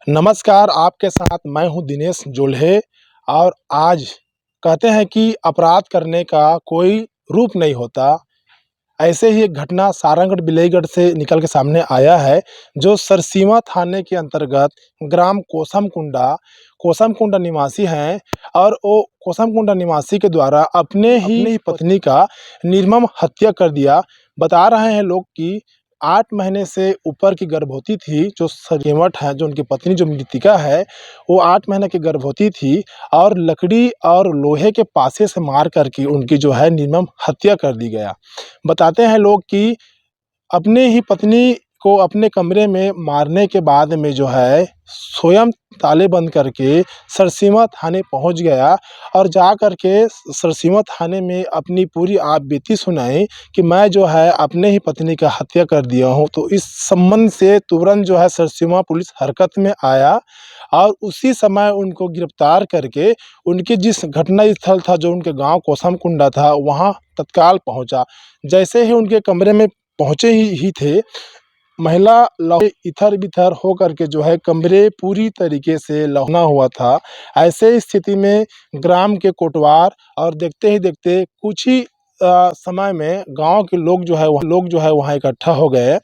नमस्कार, आपके साथ मैं हूँ दिनेश जोल्हे। और आज कहते हैं कि अपराध करने का कोई रूप नहीं होता। ऐसे ही एक घटना सारंगढ़ बिलेईगढ़ से निकल के सामने आया है, जो सरसीवा थाने के अंतर्गत ग्राम कोसमकुंडा निवासी हैं। और वो कोसमकुंडा निवासी के द्वारा अपने ही पत्नी का निर्मम हत्या कर दिया। बता रहे हैं लोग कि 8 महीने से ऊपर की गर्भवती थी, जो सरकेवट है, जो उनकी पत्नी जो मृतिका है, वो 8 महीने की गर्भवती थी। और लकड़ी और लोहे के पासे से मार कर के उनकी जो है निर्मम हत्या कर दी गया। बताते हैं लोग कि अपने ही पत्नी को अपने कमरे में मारने के बाद में जो है स्वयं ताले बंद करके सरसीवा थाने पहुंच गया। और जा कर के सरसीवा थाने में अपनी पूरी आप बीती सुनाई कि मैं जो है अपने ही पत्नी का हत्या कर दिया हूं। तो इस संबंध से तुरंत जो है सरसीवा पुलिस हरकत में आया और उसी समय उनको गिरफ्तार करके उनके जिस घटना स्थल था, जो उनके गांव कोसमकुंडा था, वहां तत्काल पहुंचा। जैसे ही उनके कमरे में पहुँचे ही थे, महिला लहू इधर-बिधर हो करके जो है कमरे पूरी तरीके से लहुना हुआ था। ऐसे स्थिति में ग्राम के कोटवार और देखते ही देखते कुछ ही समय में गाँव के लोग जो है वहाँ इकट्ठा हो गए।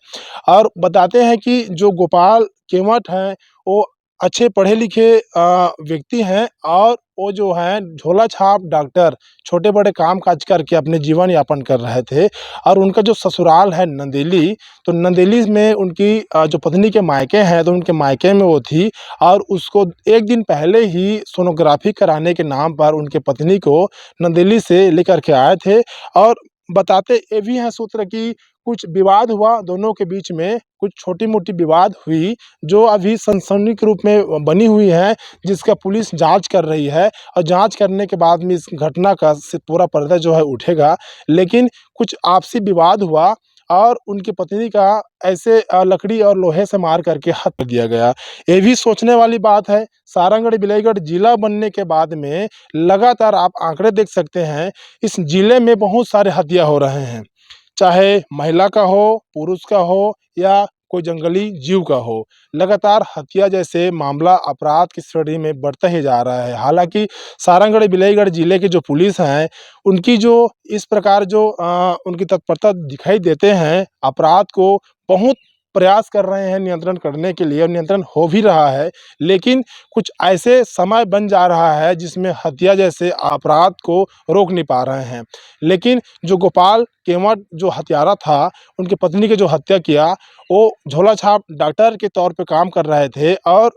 और बताते हैं कि जो गोपाल केवट हैं, वो अच्छे पढ़े-लिखे व्यक्ति हैं। और वो जो हैं झोला-छाप डॉक्टर, छोटे-बड़े काम-काज करके अपने जीवन यापन कर रहे थे। और उनका जो ससुराल है नंदेली, तो नंदेली में उनकी जो पत्नी के मायके हैं, तो उनके मायके में वो थी। और उसको 1 दिन पहले ही सोनोग्राफी कराने के नाम पर उनके पत्नी को नंदेली से लेकर के आए थे। और बताते ये भी हैं सूत्र कि कुछ विवाद हुआ दोनों के बीच में, कुछ छोटी-मोटी विवाद हुई, जो अभी सनसनी के रूप में बनी हुई है, जिसका पुलिस जाँच कर रही है। और जाँच करने के बाद में इस घटना का पूरा पर्दा जो है उठेगा। लेकिन कुछ आपसी विवाद हुआ और उनकी पत्नी का ऐसे लकड़ी और लोहे से मार करके हत्या कर दिया गया। ये भी सोचने वाली बात है, सारंगढ़ बिलाईगढ़ जिला बनने के बाद में लगातार आप आंकड़े देख सकते हैं, इस जिले में बहुत सारे हत्या हो रहे हैं। चाहे महिला का हो, पुरुष का हो या कोई जंगली जीव का हो, लगातार हत्या जैसे मामला अपराध की श्रेणी में बढ़ता ही जा रहा है। हालाँकि सारंगढ़ बिलाईगढ़ जिले की जो पुलिस हैं, उनकी जो इस प्रकार जो उनकी तत्परता दिखाई देते हैं, अपराध को बहुत प्रयास कर रहे हैं नियंत्रण करने के लिए, और नियंत्रण हो भी रहा है। लेकिन कुछ ऐसे समय बन जा रहा है जिसमें हत्या जैसे अपराध को रोक नहीं पा रहे हैं। लेकिन जो गोपाल केवट जो हत्यारा था, उनकी पत्नी की जो हत्या किया, वो झोला-छाप डॉक्टर के तौर पे काम कर रहे थे। और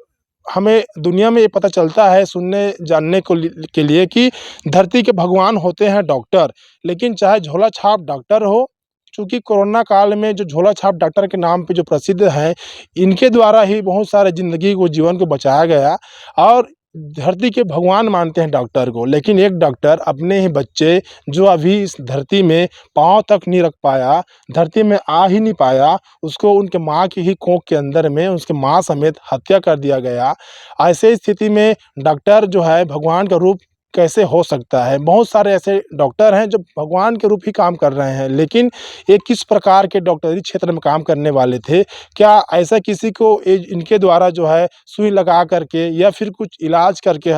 हमें दुनिया में ये पता चलता है सुनने जानने को के लिए कि धरती के भगवान होते हैं डॉक्टर। लेकिन चाहे झोला-छाप डॉक्टर हो, चूँकि कोरोना काल में जो झोला-छाप डॉक्टर के नाम पे जो प्रसिद्ध हैं, इनके द्वारा ही बहुत सारे ज़िंदगी को, जीवन को बचाया गया। और धरती के भगवान मानते हैं डॉक्टर को। लेकिन एक डॉक्टर अपने ही बच्चे, जो अभी इस धरती में पाँव तक नहीं रख पाया, धरती में आ ही नहीं पाया, उसको उनके माँ की ही कोख के अंदर में उसके माँ समेत हत्या कर दिया गया। ऐसे स्थिति में डॉक्टर जो है भगवान का रूप कैसे हो सकता है? बहुत सारे ऐसे डॉक्टर हैं जो भगवान के रूप ही काम कर रहे हैं। लेकिन ये किस प्रकार के डॉक्टरी क्षेत्र में काम करने वाले थे? क्या ऐसा किसी को इनके द्वारा जो है सुई लगा करके या फिर कुछ इलाज करके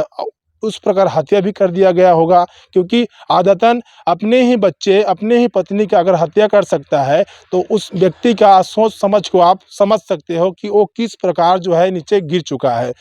उस प्रकार हत्या भी कर दिया गया होगा? क्योंकि आदतन अपने ही बच्चे, अपने ही पत्नी का अगर हत्या कर सकता है, तो उस व्यक्ति का सोच समझ को आप समझ सकते हो कि वो किस प्रकार जो है नीचे गिर चुका है।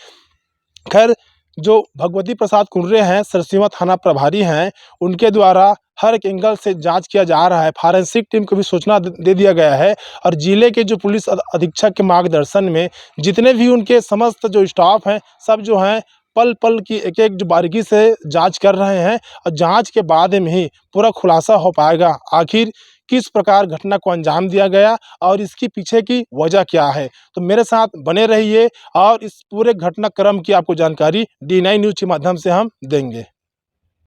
खैर, जो भगवती प्रसाद कुर्रे हैं, सरसीवा थाना प्रभारी हैं, उनके द्वारा हर एक एंगल से जाँच किया जा रहा है। फॉरेंसिक टीम को भी सूचना दे दिया गया है। और जिले के जो पुलिस अधीक्षक के मार्गदर्शन में जितने भी उनके समस्त जो स्टाफ हैं, सब जो हैं पल-पल की एक-एक जो बारीकी से जाँच कर रहे हैं। और जाँच के बाद में ही पूरा खुलासा हो पाएगा, आखिर किस प्रकार घटना को अंजाम दिया गया और इसके पीछे की वजह क्या है। तो मेरे साथ बने रहिए और इस पूरे घटनाक्रम की आपको जानकारी D9 न्यूज़ के माध्यम से हम देंगे।